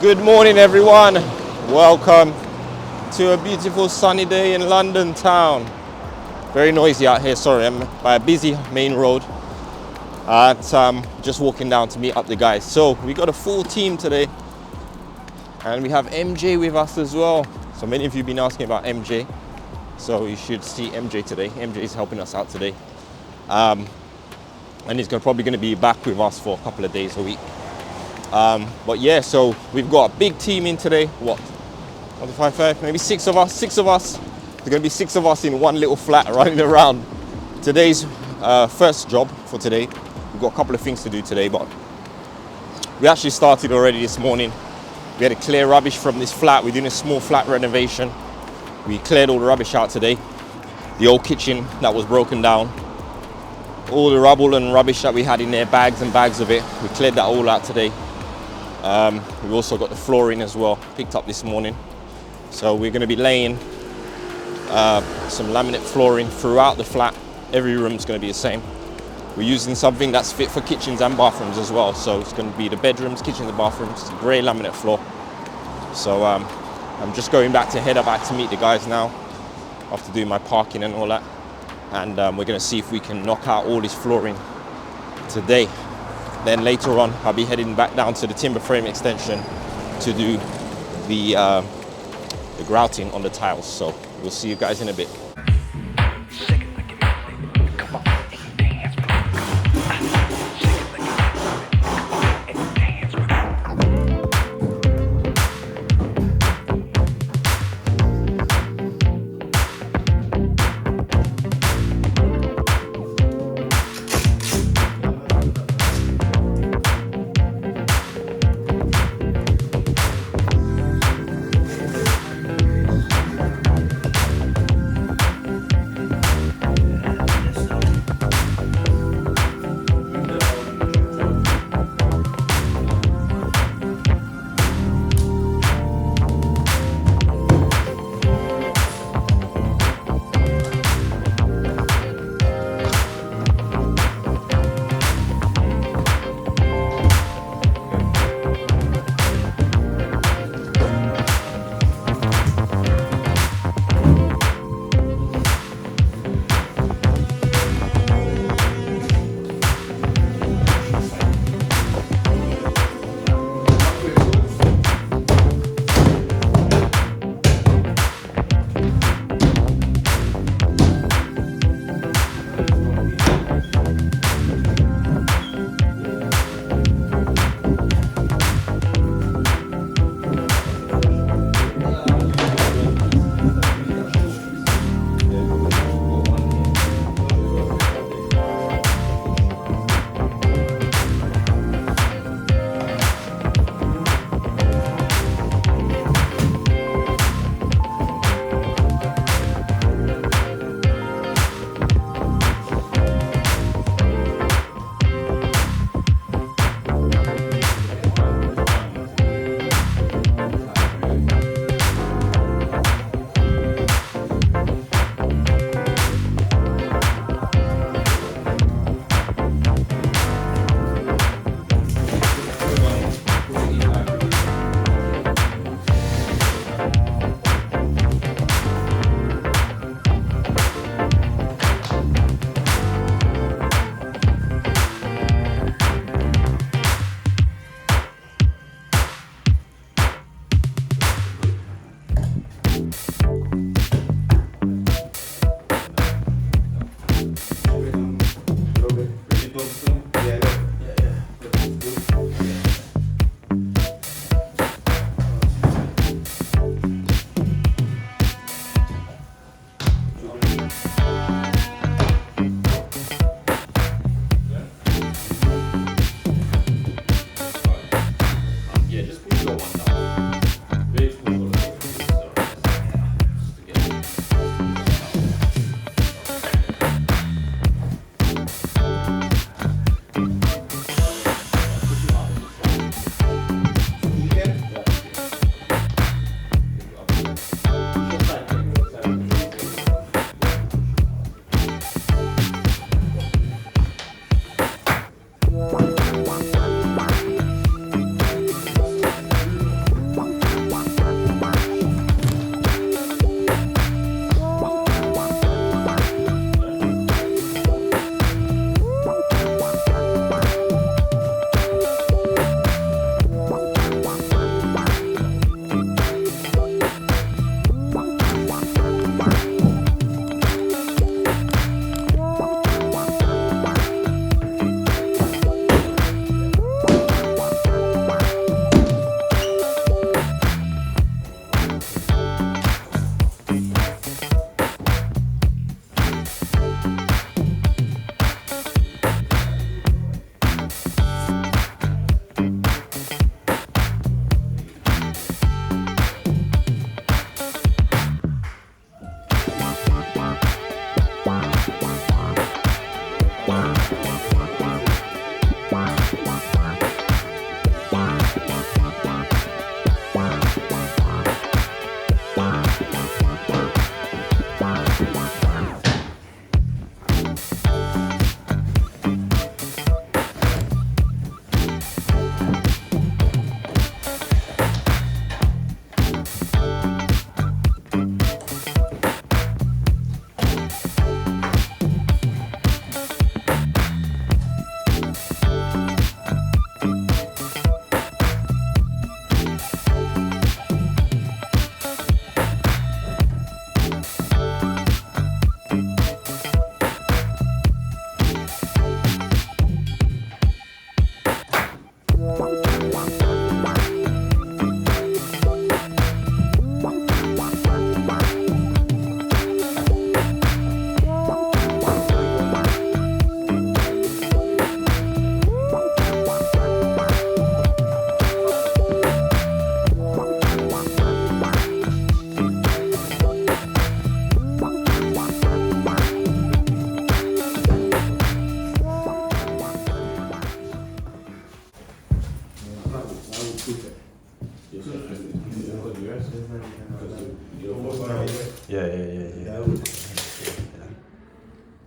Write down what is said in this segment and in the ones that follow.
Good morning, everyone. Welcome to a beautiful sunny day in London town. Very noisy out here. Sorry, I'm by a busy main road. Just walking down to meet up the guys. So we got a full team today, and we have MJ with us as well. So many of you have been asking about MJ. So you should see MJ today. MJ is helping us out today, and he's probably going to be back with us for a couple of days a week. But yeah, so we've got a big team in today. What? 5, maybe 6 of us. There's going to be 6 of us in one little flat running around. Today's first job for today. We've got a couple of things to do today, but we actually started already this morning. We had to clear rubbish from this flat. We're doing a small flat renovation. We cleared all the rubbish out today. The old kitchen that was broken down. All the rubble and rubbish that we had in there, bags and bags of it. We cleared that all out today. We've also got the flooring as well, picked up this morning. So we're going to be laying some laminate flooring throughout the flat. Every room's going to be the same. We're using something that's fit for kitchens and bathrooms as well. So it's going to be the bedrooms, kitchens and bathrooms, grey laminate floor. So I'm just going back to head back to meet the guys now after doing my parking and all that. And we're going to see if we can knock out all this flooring today. Then later on, I'll be heading back down to the timber frame extension to do the grouting on the tiles. So we'll see you guys in a bit.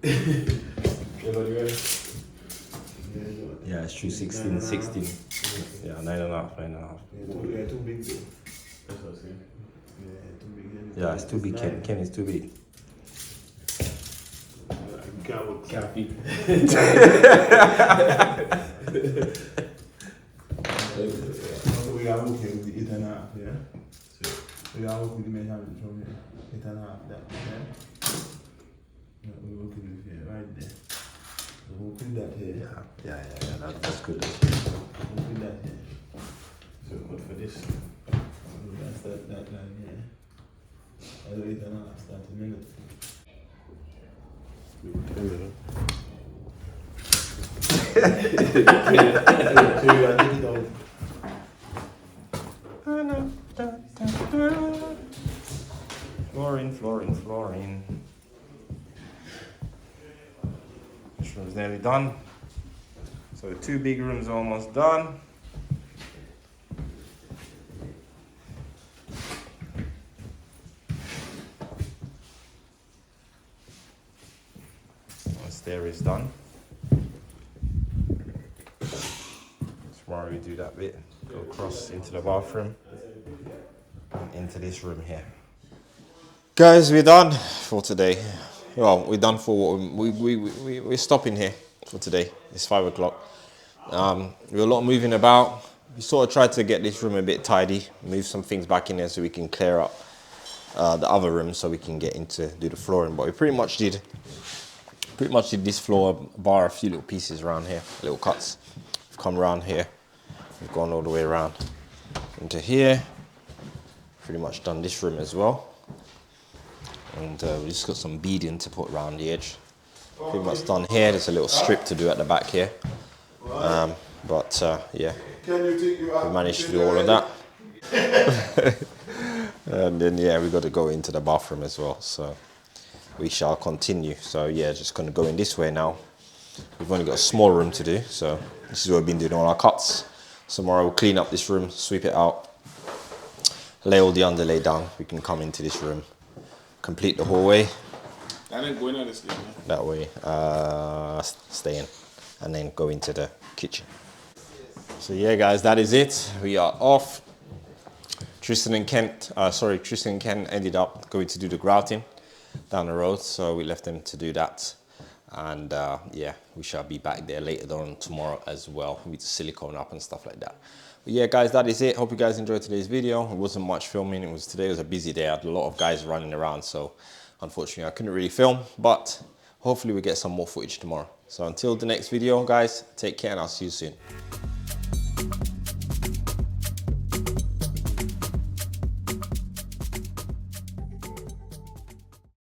Yeah, it's true. 16, 16. Yeah, 9.5, 9.5. Yeah, too big though. That's what I'm saying. Yeah, too big. Yeah, it's too big. Ken is too big. Can't fit. We are working with the 8.5, yeah? We are working with the measurement from here. 8.5, that, yeah? Yeah, we're working with here, right there. So we'll put that here. Yeah, that's good. We'll put that here. So what for this? So that's that line here. That's 8.5, start a minute. Flooring. This room's nearly done. So the 2 big rooms are almost done. The stair is done. Tomorrow we do that bit. Go across into the bathroom and into this room here. Guys, we're done for today. Well, we're done for what we're stopping here for today. It's 5 o'clock. We're a lot moving about. We sort of tried to get this room a bit tidy, move some things back in there so we can clear up the other room so we can get into do the flooring. But we pretty much did this floor, bar a few little pieces around here, little cuts. We've come around here. We've gone all the way around into here. Pretty much done this room as well. And we just got some beading to put around the edge. Pretty much done here. There's a little strip to do at the back here. Yeah, we managed to do all of that. And then yeah, we got to go into the bathroom as well. So we shall continue. So yeah, just gonna go in this way now. We've only got a small room to do, so this is where we've been doing all our cuts. Tomorrow we'll clean up this room, sweep it out, lay all the underlay down. We can come into this room, complete the hallway. That way, stay in, and then go into the kitchen. So yeah, guys, that is it. We are off. Tristan and Ken ended up going to do the grouting down the road, so we left them to do that. And yeah, we shall be back there later on tomorrow as well with the silicone up and stuff like that. But yeah, guys, that is it. Hope you guys enjoyed today's video. It wasn't much filming. Today was a busy day. I had a lot of guys running around, so unfortunately I couldn't really film, but hopefully we get some more footage tomorrow. So until the next video, guys, take care and I'll see you soon.